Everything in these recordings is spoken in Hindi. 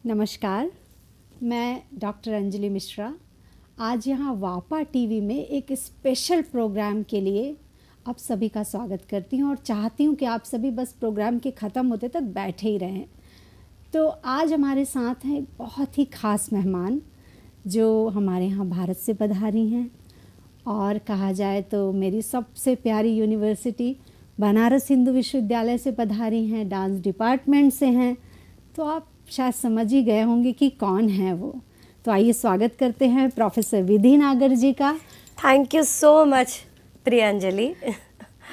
नमस्कार, मैं डॉक्टर अंजलि मिश्रा आज यहाँ वापा टीवी में एक स्पेशल प्रोग्राम के लिए आप सभी का स्वागत करती हूँ और चाहती हूँ कि आप सभी बस प्रोग्राम के ख़त्म होते तक बैठे ही रहें। तो आज हमारे साथ हैं एक बहुत ही ख़ास मेहमान जो हमारे यहाँ भारत से पधारी हैं और कहा जाए तो मेरी सबसे प्यारी यूनिवर्सिटी बनारस हिंदू विश्वविद्यालय से पधारी हैं, डांस डिपार्टमेंट से हैं। तो आप शायद समझ ही गए होंगे कि कौन है वो। तो आइए स्वागत करते हैं प्रोफेसर विधि नागर जी का। Thank you so much Priyanjali.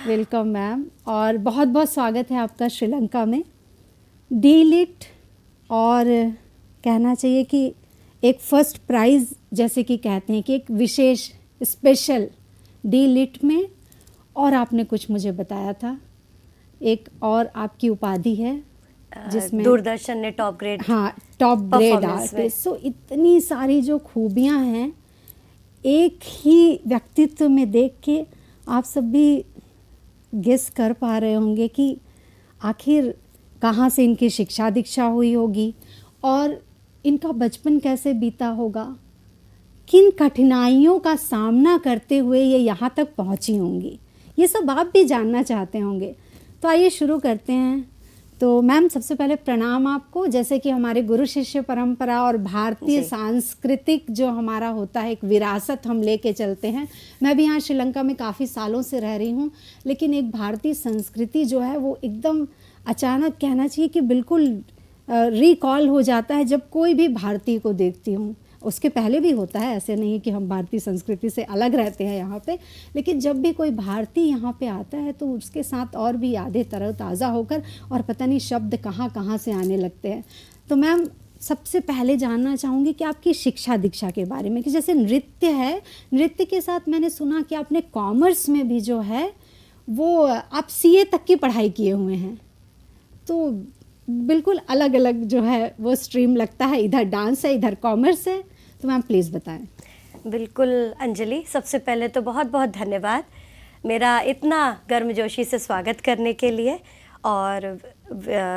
Welcome ma'am, और बहुत बहुत स्वागत है आपका श्रीलंका में। डी.लिट और कहना चाहिए कि एक फर्स्ट प्राइज़ जैसे कि कहते हैं कि एक विशेष स्पेशल डी.लिट में, और आपने कुछ मुझे बताया था एक और आपकी उपाधि है जिसमें दूरदर्शन ने टॉप ग्रेड आर्टिस्ट। सो इतनी सारी जो खूबियां हैं एक ही व्यक्तित्व में देख के आप सब भी गेस कर पा रहे होंगे कि आखिर कहाँ से इनकी शिक्षा दीक्षा हुई होगी और इनका बचपन कैसे बीता होगा, किन कठिनाइयों का सामना करते हुए ये यहाँ तक पहुँची होंगी, ये सब आप भी जानना चाहते होंगे। तो आइए शुरू करते हैं। तो मैम सबसे पहले प्रणाम आपको। जैसे कि हमारे गुरु शिष्य परंपरा और भारतीय सांस्कृतिक जो हमारा होता है एक विरासत हम लेके चलते हैं। मैं भी यहाँ श्रीलंका में काफ़ी सालों से रह रही हूँ, लेकिन एक भारतीय संस्कृति जो है वो एकदम अचानक कहना चाहिए कि बिल्कुल रिकॉल हो जाता है जब कोई भी भारतीय को देखती हूँ। उसके पहले भी होता है, ऐसे नहीं कि हम भारतीय संस्कृति से अलग रहते हैं यहाँ पे, लेकिन जब भी कोई भारतीय यहाँ पे आता है तो उसके साथ और भी यादें तरोताज़ा होकर और पता नहीं शब्द कहाँ कहाँ से आने लगते हैं। तो मैम सबसे पहले जानना चाहूँगी कि आपकी शिक्षा दीक्षा के बारे में, कि जैसे नृत्य है, नृत्य के साथ मैंने सुना कि आपने कॉमर्स में भी जो है वो आप CA तक की पढ़ाई किए हुए हैं। तो बिल्कुल अलग अलग जो है वो स्ट्रीम लगता है, इधर डांस है इधर कॉमर्स है। तो मैम प्लीज़ बताएं। बिल्कुल अंजलि, सबसे पहले तो बहुत बहुत धन्यवाद मेरा इतना गर्मजोशी से स्वागत करने के लिए और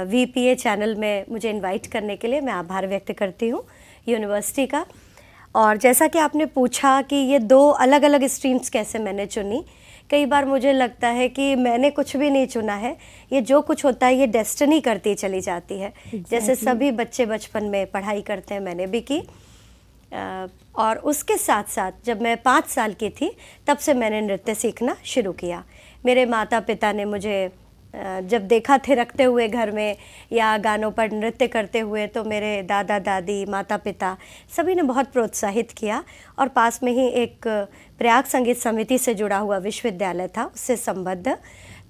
VPA चैनल में मुझे इनवाइट करने के लिए मैं आभार व्यक्त करती हूँ यूनिवर्सिटी का। और जैसा कि आपने पूछा कि ये दो अलग अलग स्ट्रीम्स कैसे मैंने चुनी, कई बार मुझे लगता है कि मैंने कुछ भी नहीं चुना है, ये जो कुछ होता है ये डेस्टिनी करती चली जाती है। जैसे सभी बच्चे बचपन में पढ़ाई करते हैं, मैंने भी की। और उसके साथ साथ जब मैं 5 साल की थी तब से मैंने नृत्य सीखना शुरू किया। मेरे माता पिता ने मुझे जब देखा थे रखते हुए घर में या गानों पर नृत्य करते हुए, तो मेरे दादा दादी माता पिता सभी ने बहुत प्रोत्साहित किया। और पास में ही एक प्रयाग संगीत समिति से जुड़ा हुआ विश्वविद्यालय था, उससे संबद्ध,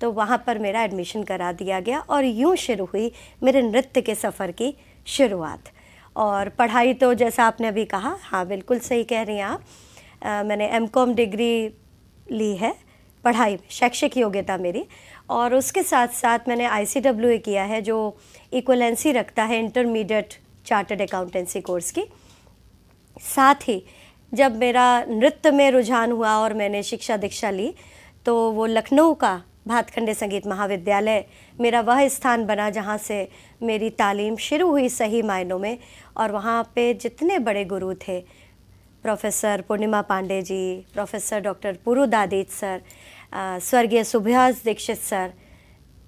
तो वहाँ पर मेरा एडमिशन करा दिया गया और यूँ शुरू हुई मेरे नृत्य के सफ़र की शुरुआत। और पढ़ाई तो जैसा आपने अभी कहा, हाँ बिल्कुल सही कह रही हैं आप, मैंने M.Com डिग्री ली है पढ़ाई में, शैक्षिक योग्यता मेरी। और उसके साथ साथ मैंने ICWA किया है जो इक्वलेंसी रखता है इंटरमीडिएट चार्टर्ड अकाउंटेंसी कोर्स की। साथ ही जब मेरा नृत्य में रुझान हुआ और मैंने शिक्षा दीक्षा ली, तो वो लखनऊ का भातखंडे संगीत महाविद्यालय मेरा वह स्थान बना जहाँ से मेरी तालीम शुरू हुई सही मायनों में। और वहाँ पे जितने बड़े गुरु थे, प्रोफेसर पूर्णिमा Pandey ji, professor doctor पुरुदादित sir, स्वर्गीय Subhash Dixit sir,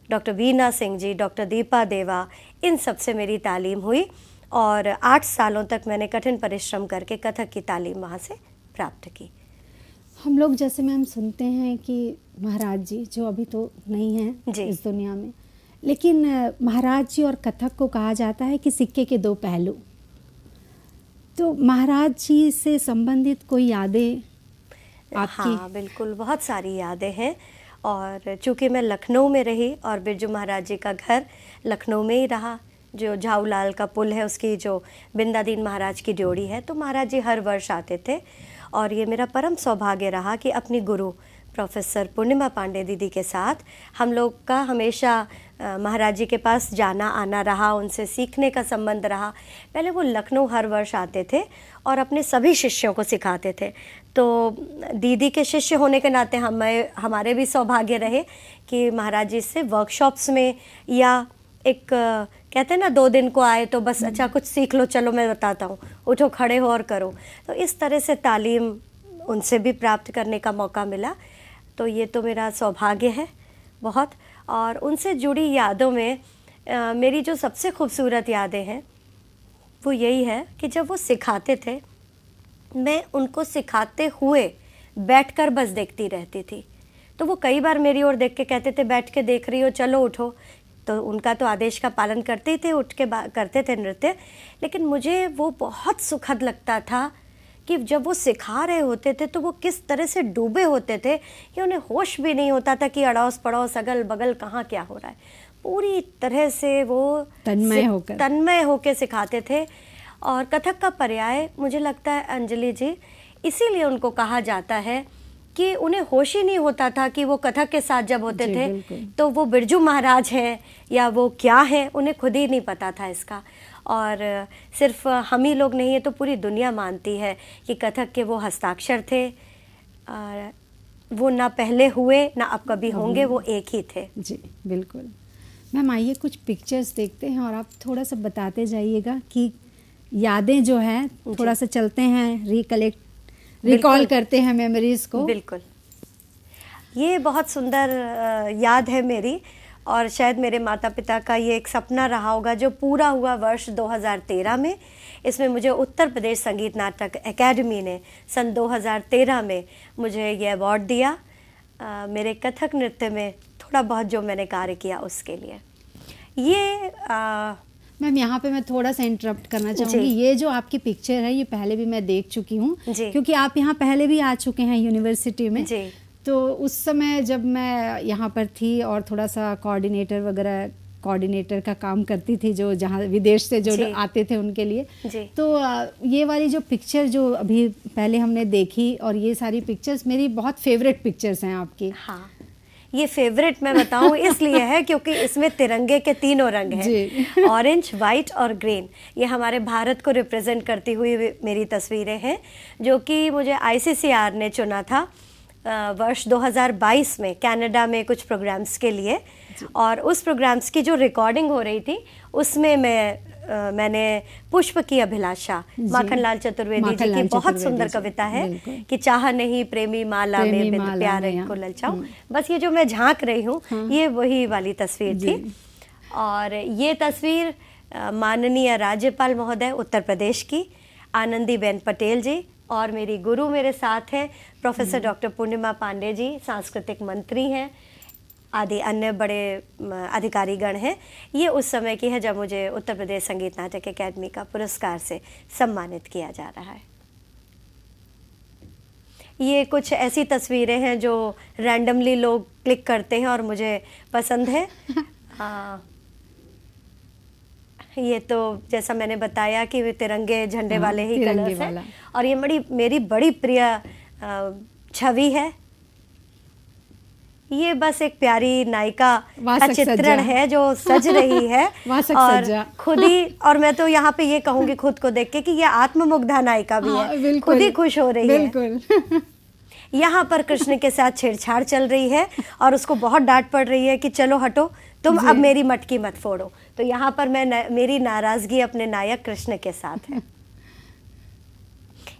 doctor Veena Singh ji, doctor Deepa देवा, इन सब से मेरी तालीम हुई। और 8 सालों तक मैंने कठिन परिश्रम करके कथक की तालीम वहाँ से प्राप्त की। हम लोग जैसे मैम सुनते हैं कि महाराज जी जो अभी तो नहीं हैं इस दुनिया में, लेकिन महाराज जी और कथक को कहा जाता है कि सिक्के के 2 पहलू। तो महाराज जी से संबंधित कोई यादें आपकी? हाँ बिल्कुल, बहुत सारी यादें हैं। और चूँकि मैं लखनऊ में रही और बिरजू महाराज जी का घर लखनऊ में ही रहा, जो झाऊलाल का पुल है उसकी जो बिंदादीन महाराज की ड्योढ़ी है, तो महाराज जी हर वर्ष आते थे। और ये मेरा परम सौभाग्य रहा कि अपनी गुरु प्रोफेसर पूर्णिमा पांडे दीदी के साथ हम लोग का हमेशा महाराज जी के पास जाना आना रहा, उनसे सीखने का संबंध रहा। पहले वो लखनऊ हर वर्ष आते थे और अपने सभी शिष्यों को सिखाते थे। तो दीदी के शिष्य होने के नाते हमारे भी सौभाग्य रहे कि महाराज जी से वर्कशॉप्स में या एक कहते हैं ना 2 दिन को आए तो बस अच्छा कुछ सीख लो, चलो मैं बताता हूँ, उठो खड़े हो और करो। तो इस तरह से तालीम उनसे भी प्राप्त करने का मौका मिला। तो ये तो मेरा सौभाग्य है बहुत। और उनसे जुड़ी यादों में मेरी जो सबसे खूबसूरत यादें हैं वो यही है कि जब वो सिखाते थे, मैं उनको सिखाते हुए बैठकर बस देखती रहती थी। तो वो कई बार मेरी ओर देख के कहते थे बैठ के देख रही हो, चलो उठो। तो उनका तो आदेश का पालन करते ही थे, उठ के करते थे नृत्य। लेकिन मुझे वो बहुत सुखद लगता था कि जब वो सिखा रहे होते थे तो वो किस तरह से डूबे होते थे कि उन्हें होश भी नहीं होता था कि अड़ोस पड़ोस अगल बगल कहाँ क्या हो रहा है। पूरी तरह से वो तन्मय होकर सिखाते थे। और कथक का पर्याय मुझे लगता है अंजलि जी, इसीलिए उनको कहा जाता है कि उन्हें होश ही नहीं होता था कि वो कथक के साथ जब होते थे तो वो बिरजू महाराज हैं या वो क्या हैं, उन्हें खुद ही नहीं पता था इसका। और सिर्फ हम ही लोग नहीं है तो पूरी दुनिया मानती है कि कथक के वो हस्ताक्षर थे, और वो ना पहले हुए ना अब कभी होंगे, वो एक ही थे। जी बिल्कुल। मैम आइए कुछ पिक्चर्स देखते हैं और आप थोड़ा सा बताते जाइएगा कि यादें जो हैं, थोड़ा सा चलते हैं, रिकॉल करते हैं मेमोरीज को। बिल्कुल, ये बहुत सुंदर याद है मेरी, और शायद मेरे माता पिता का ये एक सपना रहा होगा जो पूरा हुआ वर्ष 2013 में। इसमें मुझे उत्तर प्रदेश संगीत नाटक एकेडमी ने सन 2013 में मुझे ये अवार्ड दिया मेरे कथक नृत्य में थोड़ा बहुत जो मैंने कार्य किया उसके लिए। ये मैम यहाँ पे मैं थोड़ा सा इंटरप्ट करना चाहूँगी। ये जो आपकी पिक्चर है ये पहले भी मैं देख चुकी हूँ, क्योंकि आप यहाँ पहले भी आ चुके हैं यूनिवर्सिटी में। तो उस समय जब मैं यहाँ पर थी और थोड़ा सा कोऑर्डिनेटर का काम करती थी, जो जहाँ विदेश से जो आते थे उनके लिए, तो ये वाली जो पिक्चर जो अभी पहले हमने देखी और ये सारी पिक्चर्स मेरी बहुत फेवरेट पिक्चर्स हैं आपकी। हाँ, ये फेवरेट मैं बताऊं इसलिए है क्योंकि इसमें तिरंगे के तीनों रंग हैं, ऑरेंज, वाइट और ग्रीन। ये हमारे भारत को रिप्रेजेंट करती हुई मेरी तस्वीरें हैं, जो कि मुझे ICCR ने चुना था वर्ष 2022 में कनाडा में कुछ प्रोग्राम्स के लिए। और उस प्रोग्राम्स की जो रिकॉर्डिंग हो रही थी उसमें मैंने पुष्प की अभिलाषा, माखनलाल चतुर्वेदी जी की बहुत सुंदर कविता है कि चाह नहीं प्रेमी माला में बिन प्यारे को ललचाऊं। बस ये जो मैं झांक रही हूँ ये वही वाली तस्वीर थी। और ये तस्वीर माननीय राज्यपाल महोदय उत्तर प्रदेश की आनंदीबेन पटेल जी, और मेरी गुरु मेरे साथ हैं प्रोफेसर डॉक्टर पूर्णिमा पांडे जी, सांस्कृतिक मंत्री हैं, आदि अन्य बड़े अधिकारीगण हैं। ये उस समय की है जब मुझे उत्तर प्रदेश संगीत नाटक अकेडमी का पुरस्कार से सम्मानित किया जा रहा है। ये कुछ ऐसी तस्वीरें हैं जो रैंडमली लोग क्लिक करते हैं और मुझे पसंद है। ये तो जैसा मैंने बताया कि वे तिरंगे झंडे वाले ही कलर्स हैं, और ये मेरी बड़ी प्रिय छवि है। ये बस एक प्यारी नायिका का चित्रण है जो सज रही है और खुद ही, और मैं तो यहाँ पे ये कहूँगी खुद को देख के कि ये आत्ममुग्धा नायिका भी है, खुद ही खुश हो रही है। यहाँ पर कृष्ण के साथ छेड़छाड़ चल रही है और उसको बहुत डांट पड़ रही है कि चलो हटो, तुम अब मेरी मटकी मत फोड़ो। तो यहाँ पर मेरी नाराजगी अपने नायक कृष्ण के साथ है।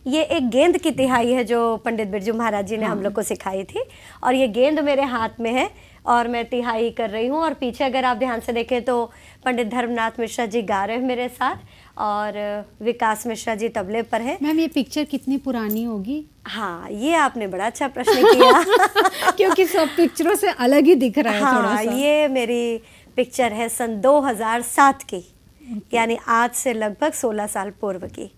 ये एक गेंद की तिहाई है जो पंडित बिरजू महाराज जी ने हम लोग को सिखाई थी, और ये गेंद मेरे हाथ में है और मैं तिहाई कर रही हूँ। और पीछे अगर आप ध्यान से देखें तो पंडित धर्मनाथ मिश्रा जी गा रहे हैं मेरे साथ, और विकास मिश्रा जी तबले पर हैं। मैम ये पिक्चर कितनी पुरानी होगी? हाँ, ये आपने बड़ा अच्छा प्रश्न किया क्योंकि सब पिक्चरों से अलग ही दिख रहा है। हाँ, थोड़ा सा। ये मेरी पिक्चर है सन 2007 की, यानी आज से लगभग 16 साल पूर्व की।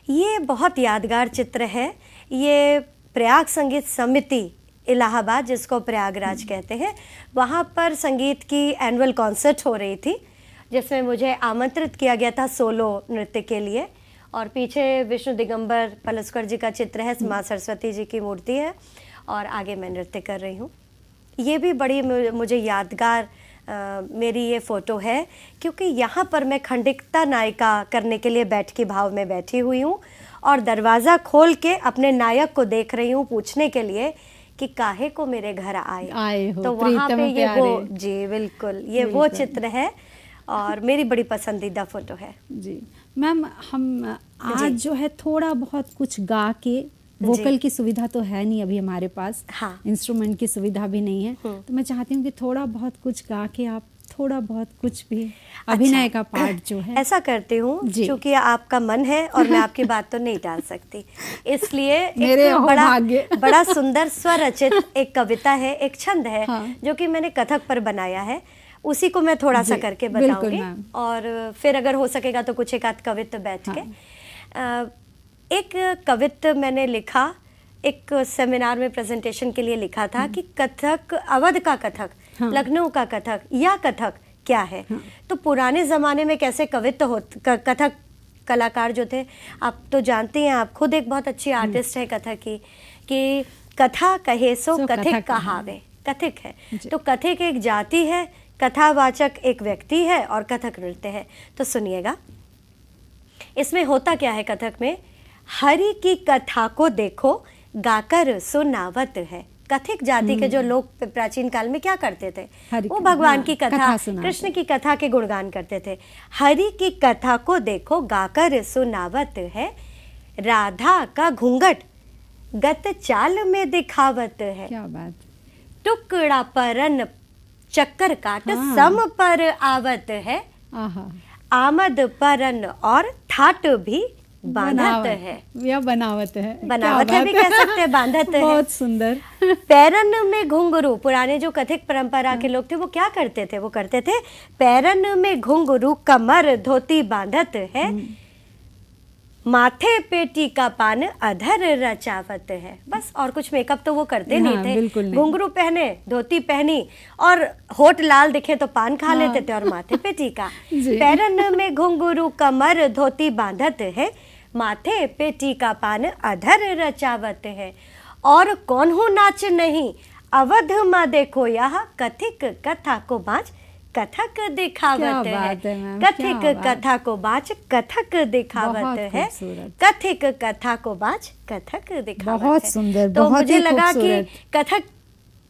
ये बहुत यादगार चित्र है। ये प्रयाग संगीत समिति इलाहाबाद, जिसको प्रयागराज कहते हैं, वहाँ पर संगीत की एनुअल कॉन्सर्ट हो रही थी, जिसमें मुझे आमंत्रित किया गया था सोलो नृत्य के लिए। और पीछे विष्णु दिगंबर पलस्कर जी का चित्र है, माँ सरस्वती जी की मूर्ति है, और आगे मैं नृत्य कर रही हूँ। ये भी बड़ी मुझे यादगार मेरी ये फ़ोटो है, क्योंकि यहाँ पर मैं खंडिकता नायिका करने के लिए बैठकी भाव में बैठी हुई हूँ और दरवाज़ा खोल के अपने नायक को देख रही हूँ पूछने के लिए कि काहे को मेरे घर आए हो, तो वहाँ पे ये प्यारे। वो, जी बिल्कुल, ये वो चित्र है और मेरी बड़ी पसंदीदा फोटो है। जी मैम, हम आज जो है थोड़ा बहुत कुछ गा के, वोकल की सुविधा तो है नहीं अभी हमारे पास, हाँ। इंस्ट्रूमेंट की सुविधा भी नहीं है, तो मैं चाहती हूँ कि थोड़ा बहुत कुछ गा के आप थोड़ा बहुत कुछ भी अभिनय का पार्ट जो है। ऐसा करती हूँ क्योंकि आपका मन है और मैं आपकी बात तो नहीं टाल सकती, इसलिए एक बड़ा सुंदर स्वरचित एक कविता है, एक छंद है, हाँ। जो कि मैंने कथक पर बनाया है, उसी को मैं थोड़ा सा करके बताऊंगी और फिर अगर हो सकेगा तो कुछ एक आध कवित बैठ के। एक कवित मैंने लिखा, एक सेमिनार में प्रेजेंटेशन के लिए लिखा था कि कथक, अवध का कथक, लखनऊ का कथक या कथक क्या है। तो पुराने ज़माने में कैसे कवित्व कथक कलाकार जो थे, आप तो जानते हैं, आप खुद एक बहुत अच्छी आर्टिस्ट है कथक की, कि कथा कहे सो कथिक कहावे, कथिक है। तो कथिक एक जाति है, कथावाचक एक व्यक्ति है और कथक नृत्य है। तो सुनिएगा, इसमें होता क्या है कथक में, हरि की कथा को देखो गाकर सुनावत है। कथिक जाति के जो लोग प्राचीन काल में क्या करते थे, वो भगवान की कथा, कृष्ण की कथा के गुणगान करते थे। हरि की कथा को देखो गाकर सुनावत है, राधा का घूंघट गत चाल में दिखावत है। क्या बात। टुकड़ा परन चक्कर काट सम पर आवत है, आमद परन और ठाट भी बांधत है, या बनावत है, बनावत है भी कह सकते हैं, बांधत है। बहुत सुंदर। पैरन में घुंघरू, पुराने जो कथिक परंपरा के लोग थे वो क्या करते थे, वो करते थे पैरन में घुंघरू कमर धोती बांधत है, माथे पे टीका पान अधर रचावत है। बस, और कुछ मेकअप तो वो करते नहीं थे, घुंघरू पहने, धोती पहनी और होठ लाल दिखे तो पान खा लेते थे और माथे पे टीका। पैरन में घुंघरू कमर धोती बांधत है, माथे पे टीका पान अधर रचावत है, और कौन हूँ नाच नहीं अवध में देखो यह कथिक कथा को बाँच कथक दिखावत है। कथिक कथा को बाँच कथक दिखावत है, कथिक कथा को बाँच कथक दिखावत है। बहुत सुंदर। तो मुझे लगा कि कथक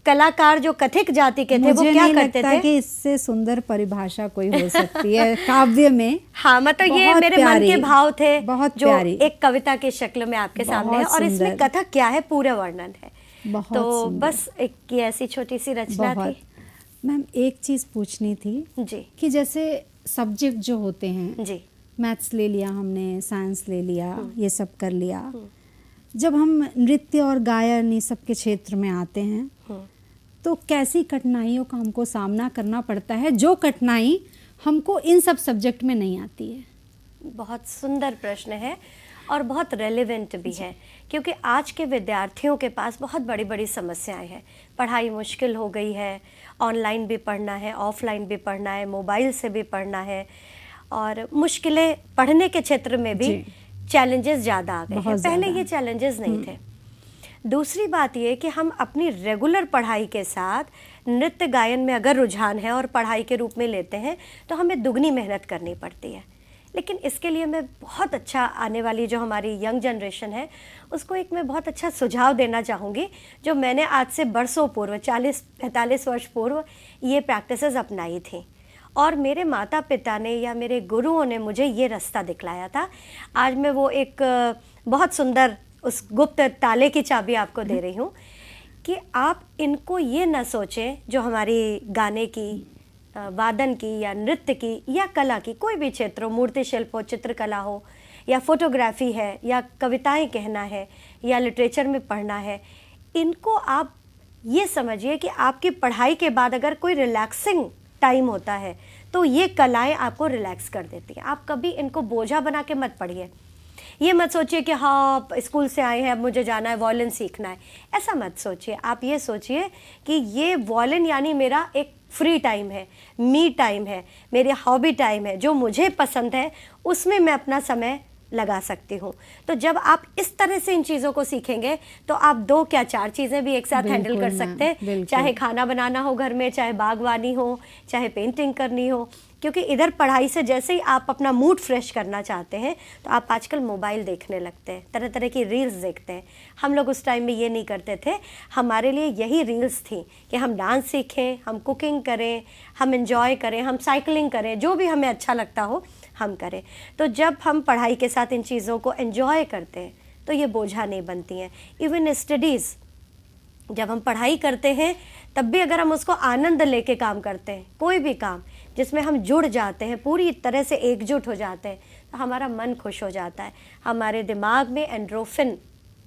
कलाकार जो कथिक जाति के थे वो क्या करते थे, कि इससे सुंदर परिभाषा कोई हो सकती है काव्य में। हाँ, मतलब ये मेरे मन के भाव थे, जो एक कविता की शक्ल में आपके सामने है, और इसमें कथक क्या है पूरा वर्णन है। तो बस एक ऐसी छोटी सी रचना थी। मैम, एक चीज़ पूछनी थी जी, कि जैसे सब्जेक्ट जो होते हैं जी, मैथ्स ले लिया हमने, साइंस ले लिया, ये सब कर लिया, जब हम नृत्य और गायन ये सब के क्षेत्र में आते हैं तो कैसी कठिनाइयों का हमको सामना करना पड़ता है, जो कठिनाई हमको इन सब सब्जेक्ट में नहीं आती है? बहुत सुंदर प्रश्न है और बहुत रेलेवेंट भी है, क्योंकि आज के विद्यार्थियों के पास बहुत बड़ी बड़ी समस्याएं हैं। पढ़ाई मुश्किल हो गई है, ऑनलाइन भी पढ़ना है, ऑफलाइन भी पढ़ना है, मोबाइल से भी पढ़ना है, और मुश्किलें पढ़ने के क्षेत्र में भी चैलेंजेस ज़्यादा आ गए हैं। पहले ये चैलेंजेस नहीं थे। दूसरी बात ये कि हम अपनी रेगुलर पढ़ाई के साथ नृत्य गायन में अगर रुझान है और पढ़ाई के रूप में लेते हैं तो हमें दुगनी मेहनत करनी पड़ती है। लेकिन इसके लिए मैं बहुत अच्छा, आने वाली जो हमारी यंग जनरेशन है उसको एक मैं बहुत अच्छा सुझाव देना चाहूँगी, जो मैंने आज से बरसों पूर्व, 40-45 वर्ष पूर्व ये प्रैक्टिसेस अपनाई थी, और मेरे माता पिता ने या मेरे गुरुओं ने मुझे ये रास्ता दिखलाया था। आज मैं वो एक बहुत सुंदर उस गुप्त ताले की चाबी आपको दे रही हूँ कि आप इनको ये न सोचें, जो हमारी गाने की, वादन की या नृत्य की या कला की, कोई भी क्षेत्र हो, मूर्ति शिल्प हो, चित्रकला हो, या फोटोग्राफी है, या कविताएं कहना है, या लिटरेचर में पढ़ना है, इनको आप ये समझिए कि आपकी पढ़ाई के बाद अगर कोई रिलैक्सिंग टाइम होता है तो ये कलाएं आपको रिलैक्स कर देती हैं। आप कभी इनको बोझा बना के मत पढ़िए। ये मत सोचिए कि हाँ स्कूल से आए हैं अब मुझे जाना है वॉयलिन सीखना है, ऐसा मत सोचिए। आप ये सोचिए कि ये वॉयलिन यानी मेरा एक फ्री टाइम है, मी टाइम है, मेरे हॉबी टाइम है, जो मुझे पसंद है उसमें मैं अपना समय लगा सकती हूँ। तो जब आप इस तरह से इन चीज़ों को सीखेंगे तो आप 2 क्या 4 चीज़ें भी एक साथ हैंडल कर सकते हैं, चाहे खाना बनाना हो घर में, चाहे बागवानी हो, चाहे पेंटिंग करनी हो। क्योंकि इधर पढ़ाई से जैसे ही आप अपना मूड फ्रेश करना चाहते हैं तो आप आजकल मोबाइल देखने लगते हैं, तरह तरह की रील्स देखते हैं। हम लोग उस टाइम में ये नहीं करते थे, हमारे लिए यही रील्स थी कि हम डांस सीखें, हम कुकिंग करें, हम एंजॉय करें, हम साइकिलिंग करें, जो भी हमें अच्छा लगता हो हम करें। तो जब हम पढ़ाई के साथ इन चीज़ों को एंजॉय करते हैं तो ये बोझा नहीं बनती हैं। इवन स्टडीज़, जब हम पढ़ाई करते हैं तब भी अगर हम उसको आनंद लेके काम करते हैं, कोई भी काम जिसमें हम जुड़ जाते हैं, पूरी तरह से एकजुट हो जाते हैं, तो हमारा मन खुश हो जाता है, हमारे दिमाग में एंड्रोफिन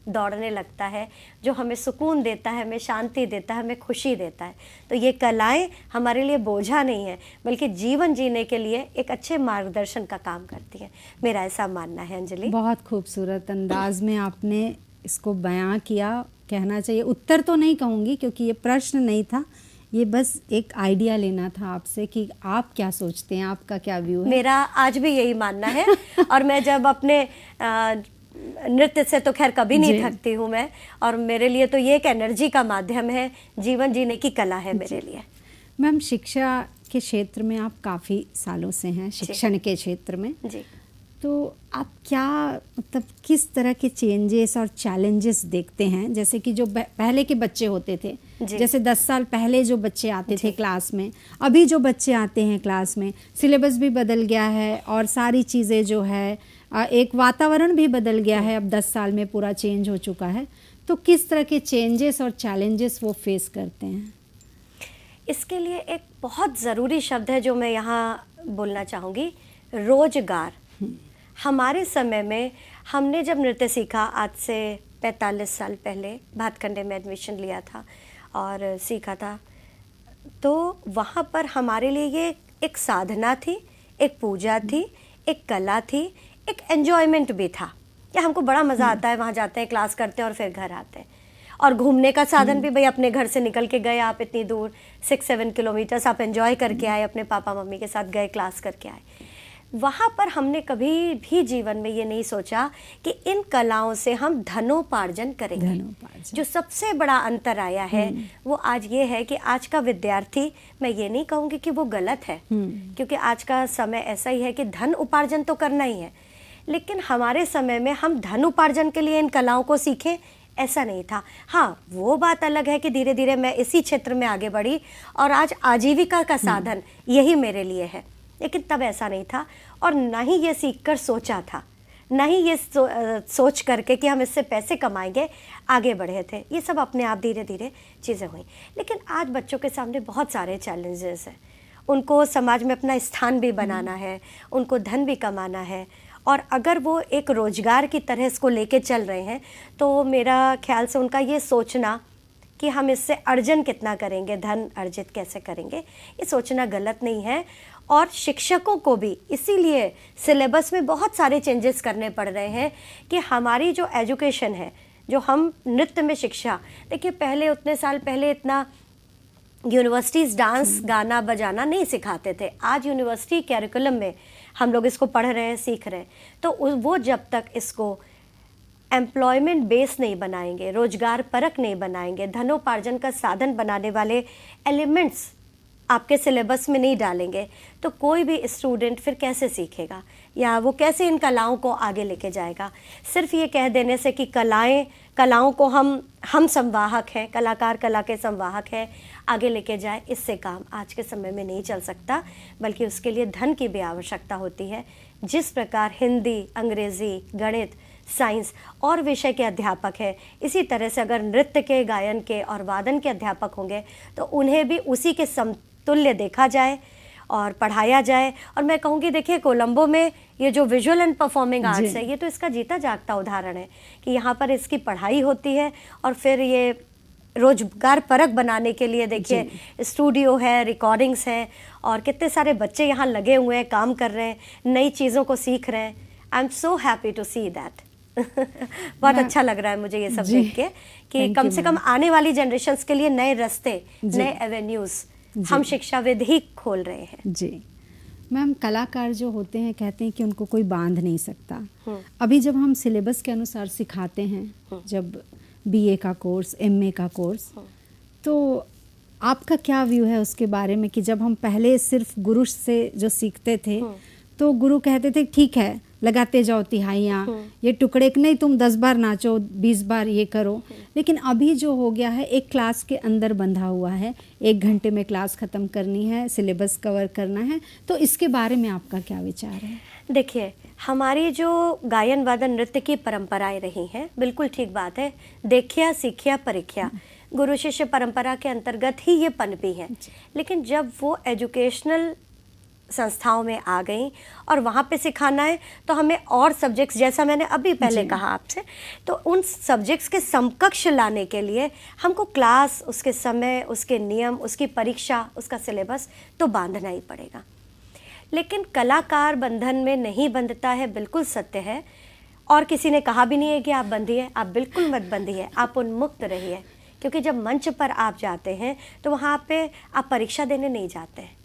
दौड़ने लगता है जो हमें सुकून देता है, हमें शांति देता है, हमें खुशी देता है। तो ये कलाएं हमारे लिए बोझा नहीं है बल्कि जीवन जीने के लिए एक अच्छे मार्गदर्शन का काम करती हैं, मेरा ऐसा मानना है। अंजलि, बहुत खूबसूरत अंदाज में आपने इसको बयां किया, कहना चाहिए। उत्तर तो नहीं कहूँगी क्योंकि ये प्रश्न नहीं था, ये बस एक आइडिया लेना था आपसे कि आप क्या सोचते हैं, आपका क्या व्यू है। मेरा आज भी यही मानना है और मैं जब अपने नृत्य से तो खैर कभी नहीं थकती हूँ मैं, और मेरे लिए तो ये एक एनर्जी का माध्यम है, जीवन जीने की कला है मेरे लिए। मैम, शिक्षा के क्षेत्र में आप काफ़ी सालों से हैं, शिक्षण के क्षेत्र में जी, तो आप क्या मतलब किस तरह के चेंजेस और चैलेंजेस देखते हैं? जैसे कि जो पहले के बच्चे होते थे, जैसे 10 साल पहले जो बच्चे आते थे क्लास में, अभी जो बच्चे आते हैं क्लास में, सिलेबस भी बदल गया है और सारी चीज़ें जो है, एक वातावरण भी बदल गया है, अब 10 साल में पूरा चेंज हो चुका है। तो किस तरह के चेंजेस और चैलेंजेस वो फेस करते हैं? इसके लिए एक बहुत ज़रूरी शब्द है जो मैं यहाँ बोलना चाहूँगी, रोजगार। हमारे समय में हमने जब नृत्य सीखा, आज से 45 साल पहले भातखंडे में एडमिशन लिया था और सीखा था, तो वहाँ पर हमारे लिए ये एक साधना थी, एक पूजा थी, एक कला थी, एक एन्जॉयमेंट भी था कि हमको बड़ा मज़ा आता है, वहाँ जाते हैं, क्लास करते हैं और फिर घर आते हैं। और घूमने का साधन भी, भाई अपने घर से निकल के गए आप इतनी दूर, 6-7 किलोमीटर्स, आप एंजॉय करके आए, अपने पापा मम्मी के साथ गए, क्लास करके आए। वहाँ पर हमने कभी भी जीवन में ये नहीं सोचा कि इन कलाओं से हम धनोपार्जन करेंगे। जो सबसे बड़ा अंतर आया है वो आज ये है कि आज का विद्यार्थी, मैं ये नहीं कहूँगी कि वो गलत है, क्योंकि आज का समय ऐसा ही है कि धन उपार्जन तो करना ही है, लेकिन हमारे समय में हम धन उपार्जन के लिए इन कलाओं को सीखें ऐसा नहीं था। हाँ, वो बात अलग है कि धीरे धीरे मैं इसी क्षेत्र में आगे बढ़ी और आज आजीविका का साधन यही मेरे लिए है, लेकिन तब ऐसा नहीं था और ना ही ये सीखकर सोचा था, ना ही ये सोच करके कि हम इससे पैसे कमाएंगे आगे बढ़े थे। ये सब अपने आप धीरे धीरे चीज़ें हुई। लेकिन आज बच्चों के सामने बहुत सारे चैलेंजेस हैं, उनको समाज में अपना स्थान भी बनाना है, उनको धन भी कमाना है, और अगर वो एक रोजगार की तरह इसको लेके चल रहे हैं तो मेरा ख्याल से उनका ये सोचना कि हम इससे अर्जन कितना करेंगे, धन अर्जित कैसे करेंगे, ये सोचना गलत नहीं है। और शिक्षकों को भी इसीलिए सिलेबस में बहुत सारे चेंजेस करने पड़ रहे हैं कि हमारी जो एजुकेशन है, जो हम नृत्य में शिक्षा, देखिए पहले उतने साल पहले इतना यूनिवर्सिटीज़ डांस गाना बजाना नहीं सिखाते थे। आज यूनिवर्सिटी कैरिकुलम में हम लोग इसको पढ़ रहे हैं, सीख रहे हैं। तो वो जब तक इसको एम्प्लॉयमेंट बेस नहीं बनाएंगे, रोजगार परक नहीं बनाएंगे, धनोपार्जन का साधन बनाने वाले एलिमेंट्स आपके सिलेबस में नहीं डालेंगे, तो कोई भी स्टूडेंट फिर कैसे सीखेगा या वो कैसे इन कलाओं को आगे लेके जाएगा। सिर्फ ये कह देने से कि कलाओं को हम संवाहक हैं, कलाकार कला के संवाहक हैं, आगे लेके जाए, इससे काम आज के समय में नहीं चल सकता, बल्कि उसके लिए धन की भी आवश्यकता होती है। जिस प्रकार हिंदी, अंग्रेज़ी, गणित, साइंस और विषय के अध्यापक हैं, इसी तरह से अगर नृत्य के, गायन के और वादन के अध्यापक होंगे तो उन्हें भी उसी के समतुल्य देखा जाए और पढ़ाया जाए। और मैं कहूँगी, देखिए कोलंबो में ये जो विजुअल एंड परफॉर्मिंग आर्ट्स है, ये तो इसका जीता जागता उदाहरण है कि यहाँ पर इसकी पढ़ाई होती है और फिर ये रोजगार परक बनाने के लिए देखिए स्टूडियो है, रिकॉर्डिंग्स हैं और कितने सारे बच्चे यहाँ लगे हुए हैं, काम कर रहे हैं, नई चीज़ों को सीख रहे हैं। I am so happy to see that. बहुत अच्छा लग रहा है मुझे ये सब देख के कि कम से कम आने वाली जनरेशन्स के लिए नए रास्ते, नए एवेन्यूज़ हम शिक्षाविद ही खोल रहे हैं। जी मैम कलाकार जो होते हैं कहते हैं कि उनको कोई बांध नहीं सकता। अभी जब हम सिलेबस के अनुसार सिखाते हैं, जब बीए का कोर्स, एमए का कोर्स, तो आपका क्या व्यू है उसके बारे में कि जब हम पहले सिर्फ गुरु से जो सीखते थे तो गुरु कहते थे ठीक है लगाते जाओ तिहाइयाँ, ये टुकड़े नहीं, तुम 10 बार नाचो, 20 बार ये करो। लेकिन अभी जो हो गया है, एक क्लास के अंदर बंधा हुआ है, 1 घंटे में क्लास ख़त्म करनी है, सिलेबस कवर करना है, तो इसके बारे में आपका क्या विचार है? देखिए, हमारी जो गायन वादन नृत्य की परंपराएं रही हैं, बिल्कुल ठीक बात है, देखिया सीखिया परीक्षा, गुरु शिष्य परंपरा के अंतर्गत ही ये पनपी है। लेकिन जब वो एजुकेशनल संस्थाओं में आ गई और वहाँ पे सिखाना है, तो हमें और सब्जेक्ट्स, जैसा मैंने अभी पहले कहा आपसे, तो उन सब्जेक्ट्स के समकक्ष लाने के लिए हमको क्लास, उसके समय, उसके नियम, उसकी परीक्षा, उसका सिलेबस तो बांधना ही पड़ेगा। लेकिन कलाकार बंधन में नहीं बंधता है, बिल्कुल सत्य है। और किसी ने कहा भी नहीं है कि आप बंधिए, आप बिल्कुल मत बंधिए, आप उन्मुक्त रहिए। क्योंकि जब मंच पर आप जाते हैं तो वहाँ पे आप परीक्षा देने नहीं जाते हैं।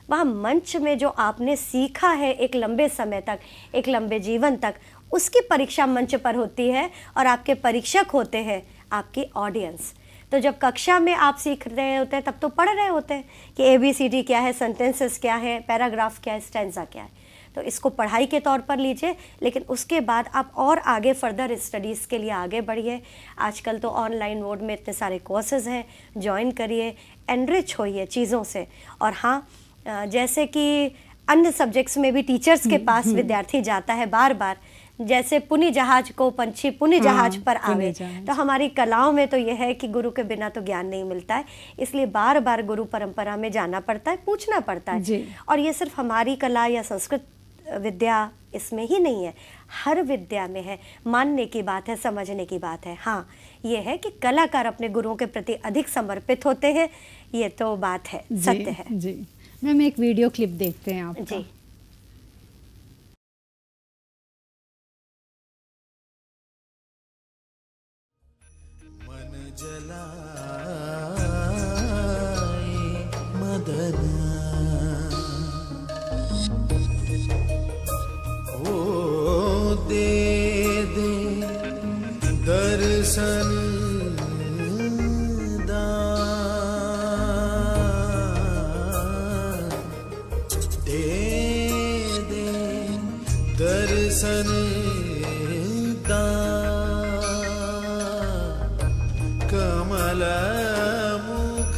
वहाँ मंच में जो आपने सीखा है एक लंबे समय तक, एक लंबे जीवन तक, उसकी परीक्षा मंच पर होती है और आपके परीक्षक होते हैं आपकी ऑडियंस। तो जब कक्षा में आप सीख रहे होते हैं तब तो पढ़ रहे होते हैं कि ABCD क्या है, सेंटेंसेस क्या है, पैराग्राफ क्या है, स्टैंजा क्या है। तो इसको पढ़ाई के तौर पर लीजिए, लेकिन उसके बाद आप और आगे फर्दर स्टडीज़ के लिए आगे बढ़िए। आजकल तो ऑनलाइन मोड में इतने सारे कोर्सेज़ हैं, ज्वाइन करिए, एनरिच होइए चीज़ों से। और हाँ, जैसे कि अन्य सब्जेक्ट्स में भी टीचर्स के पास विद्यार्थी जाता है बार बार, जैसे पुनि जहाज को पंछी पुनि जहाज पर आवे, तो हमारी कलाओं में तो यह है कि गुरु के बिना तो ज्ञान नहीं मिलता है। इसलिए बार बार गुरु परंपरा में जाना पड़ता है, पूछना पड़ता है। और ये सिर्फ हमारी कला या संस्कृत विद्या इसमें ही नहीं है, हर विद्या में है। मानने की बात है, समझने की बात है। हाँ, ये है कि कलाकार अपने गुरुओं के प्रति अधिक समर्पित होते हैं, ये तो बात है, सत्य है। जी मैम, एक वीडियो क्लिप देखते हैं आपका। जी। मन जलाए मदन, ओ दे दे दर्शन दर्शन कमल मुख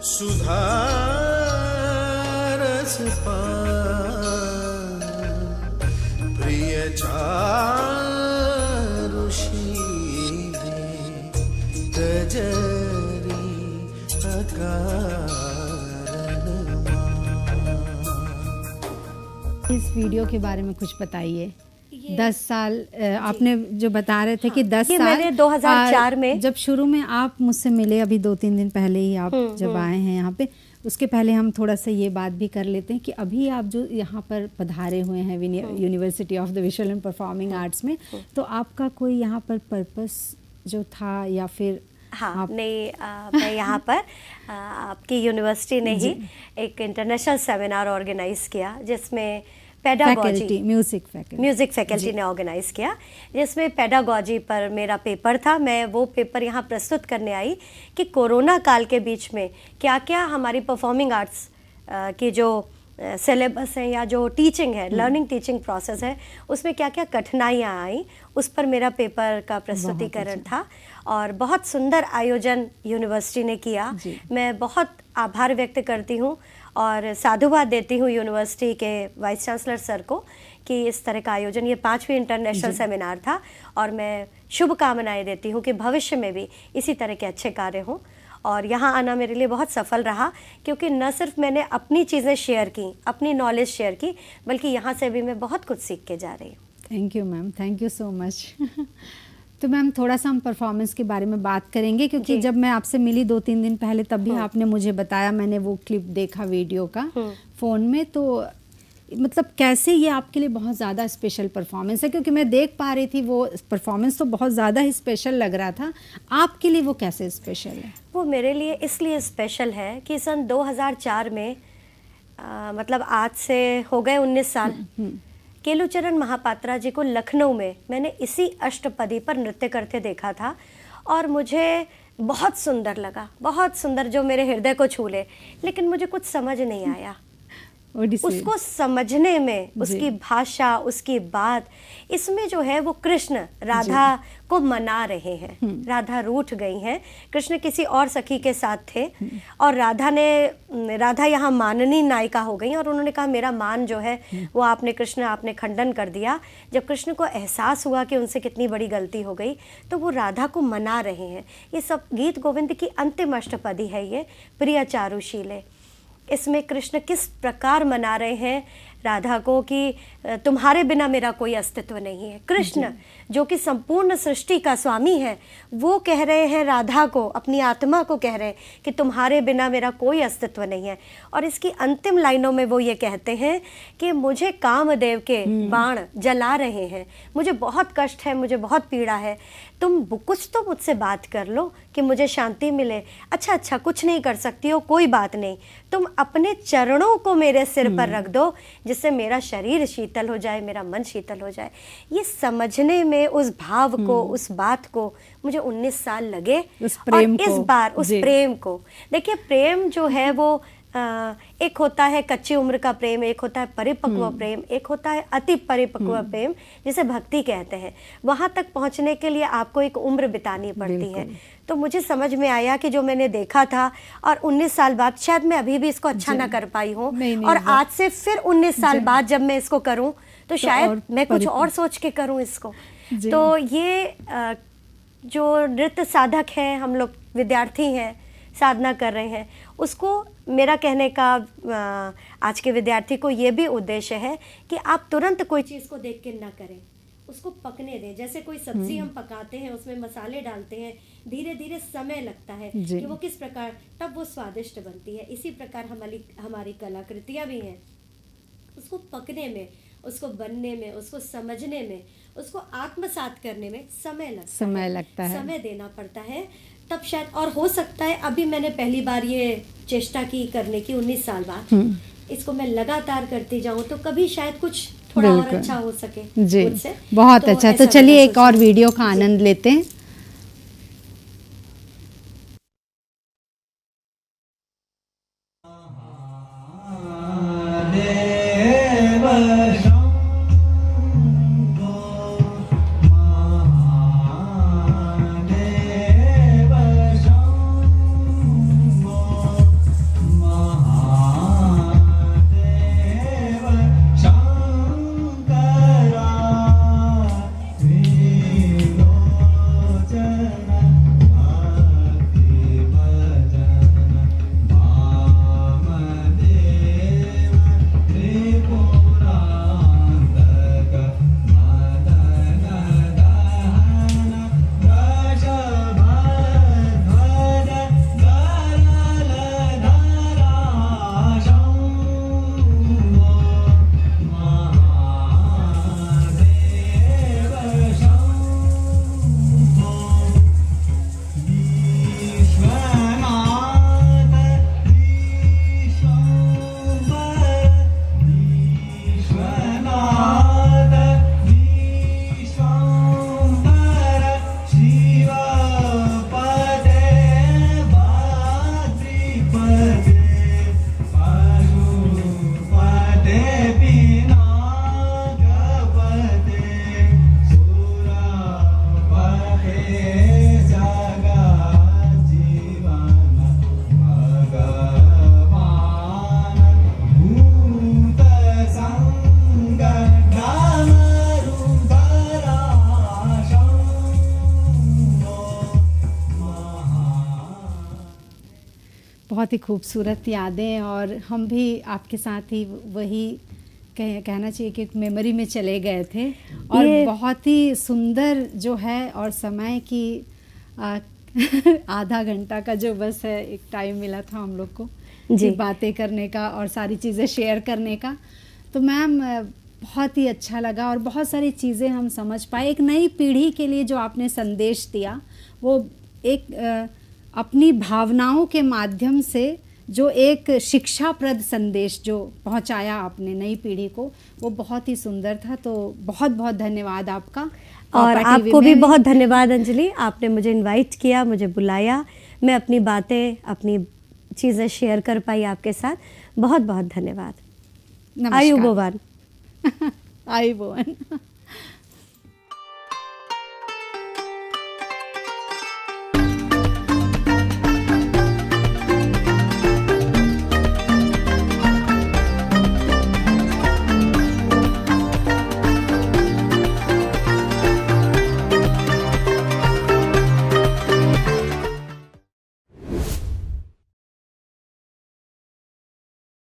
सुधा रस पान, प्रिय चारुषी गजरी अकार। इस वीडियो के बारे में कुछ बताइए। 10 साल आपने जो बता रहे थे कि 10 साल मैंने 2004 में, जब शुरू में आप मुझसे मिले, अभी 2-3 दिन पहले ही आप जब आए हैं यहाँ पे, उसके पहले हम थोड़ा सा ये बात भी कर लेते हैं कि अभी आप जो यहाँ पर पधारे हुए हैं university of the visual and performing arts में, तो आपका कोई यहाँ पर पर्पस जो था या फिर? हाँ, नहीं, मैं यहाँ पर आपकी यूनिवर्सिटी ने ही एक इंटरनेशनल सेमिनार ऑर्गेनाइज किया, जिसमें पेडागॉजी, म्यूज़िक फैकल्टी ने ऑर्गेनाइज किया, जिसमें पेडागॉजी पर मेरा पेपर था। मैं वो पेपर यहाँ प्रस्तुत करने आई कि कोरोना काल के बीच में क्या क्या हमारी परफॉर्मिंग आर्ट्स की जो सिलेबस है या जो टीचिंग है, लर्निंग टीचिंग प्रोसेस है, उसमें क्या क्या कठिनाइयाँ आई, उस पर मेरा पेपर का प्रस्तुतिकरण था। और बहुत सुंदर आयोजन यूनिवर्सिटी ने किया। मैं बहुत आभार व्यक्त करती हूँ और साधुवाद देती हूँ यूनिवर्सिटी के वाइस चांसलर सर को कि इस तरह का आयोजन, ये 5वीं इंटरनेशनल सेमिनार था। और मैं शुभकामनाएं देती हूँ कि भविष्य में भी इसी तरह के अच्छे कार्य हों। और यहाँ आना मेरे लिए बहुत सफल रहा, क्योंकि न सिर्फ मैंने अपनी चीज़ें शेयर की, अपनी नॉलेज शेयर की, बल्कि यहाँ से भी मैं बहुत कुछ सीख के जा रही हूँ। Thank you ma'am, thank you so much. तो मैम, थोड़ा सा हम परफॉर्मेंस के बारे में बात करेंगे, क्योंकि जब मैं आपसे मिली 2-3 दिन पहले, तब भी आपने मुझे बताया, मैंने वो क्लिप देखा वीडियो का फ़ोन में, तो मतलब कैसे ये आपके लिए बहुत ज़्यादा स्पेशल परफॉर्मेंस है, क्योंकि मैं देख पा रही थी वो परफॉर्मेंस तो बहुत ज़्यादा ही स्पेशल लग रहा था। आपके लिए वो कैसे स्पेशल है? वो मेरे लिए इसलिए स्पेशल है कि सन 2004 में मतलब आज से हो गए 19 साल। केलुचरण महापात्रा जी को लखनऊ में मैंने इसी अष्टपदी पर नृत्य करते देखा था और मुझे बहुत सुंदर लगा, बहुत सुंदर, जो मेरे हृदय को छू ले। लेकिन मुझे कुछ समझ नहीं आया उसको समझने में, उसकी भाषा, उसकी बात, इसमें जो है वो कृष्ण राधा को मना रहे हैं। राधा रूठ गई हैं, कृष्ण किसी और सखी के साथ थे और राधा यहाँ माननी नायिका हो गई और उन्होंने कहा मेरा मान जो है वो आपने खंडन कर दिया। जब कृष्ण को एहसास हुआ कि उनसे कितनी बड़ी गलती हो गई तो वो राधा को मना रहे हैं। ये सब गीत गोविंद की अंतिम अष्टपदी है ये, प्रिय चारुशीले। इसमें कृष्ण किस प्रकार मना रहे हैं राधा को कि तुम्हारे बिना मेरा कोई अस्तित्व नहीं है। कृष्ण जो कि संपूर्ण सृष्टि का स्वामी है, वो कह रहे हैं राधा को, अपनी आत्मा को कह रहे हैं कि तुम्हारे बिना मेरा कोई अस्तित्व नहीं है। और इसकी अंतिम लाइनों में वो ये कहते हैं कि मुझे कामदेव के बाण जला रहे हैं, मुझे बहुत कष्ट है, मुझे बहुत पीड़ा है, तुम कुछ तो मुझसे बात कर लो कि मुझे शांति मिले। अच्छा कुछ नहीं कर सकती हो, कोई बात नहीं, तुम अपने चरणों को मेरे सिर पर रख दो जिससे मेरा शरीर शीतल हो जाए, मेरा मन शीतल हो जाए। ये समझने में उस भाव को, उस बात को मुझे 19 साल लगे। और इस बार उस प्रेम को देखिए, प्रेम जो है वो एक होता है कच्ची उम्र का प्रेम, एक होता है परिपक्व प्रेम, एक होता है अति परिपक्व प्रेम जिसे भक्ति कहते हैं। वहां तक पहुंचने के लिए आपको एक उम्र बितानी पड़ती है। तो मुझे समझ में आया कि जो मैंने देखा था और 19 साल बाद शायद मैं अभी भी इसको अच्छा ना कर पाई हूँ, और आज से फिर 19 साल बाद जब मैं इसको करूँ तो शायद मैं कुछ और सोच के करूँ इसको। तो ये जो नृत्य साधक हैं, हम लोग विद्यार्थी हैं, साधना कर रहे हैं, उसको मेरा कहने का आज के विद्यार्थी को ये भी उद्देश्य है कि आप तुरंत कोई चीज़ को देख के ना करें, उसको पकने दें। जैसे कोई सब्जी हम पकाते हैं, उसमें मसाले डालते हैं, धीरे धीरे समय लगता है कि वो किस प्रकार, तब वो स्वादिष्ट बनती है। इसी प्रकार हमारी कलाकृतियाँ भी हैं, उसको पकने में, उसको बनने में, उसको समझने में, उसको आत्मसात करने में समय लगता है, समय देना पड़ता है, तब शायद। और हो सकता है अभी मैंने पहली बार ये चेष्टा की करने की 19 साल बाद, इसको मैं लगातार करती जाऊं तो कभी शायद कुछ थोड़ा और अच्छा हो सके मुझसे। बहुत अच्छा। तो चलिए एक और वीडियो का आनंद लेते हैं। बहुत ही खूबसूरत यादें, और हम भी आपके साथ ही वही कहना चाहिए कि मेमोरी में चले गए थे। और बहुत ही सुंदर जो है, और समय की आधा घंटा का जो बस है एक टाइम मिला था हम लोग को जी बातें करने का और सारी चीज़ें शेयर करने का। तो मैम बहुत ही अच्छा लगा और बहुत सारी चीज़ें हम समझ पाए। एक नई पीढ़ी के लिए जो आपने संदेश दिया, वो एक अपनी भावनाओं के माध्यम से जो एक शिक्षाप्रद संदेश जो पहुंचाया आपने नई पीढ़ी को, वो बहुत ही सुंदर था। तो बहुत बहुत धन्यवाद आपका। और आपको भी बहुत धन्यवाद अंजलि, आपने मुझे इनवाइट किया, मुझे बुलाया, मैं अपनी बातें, अपनी चीज़ें शेयर कर पाई आपके साथ। बहुत बहुत धन्यवाद। नमस्कार। आयुबोवन। आयुबोवन।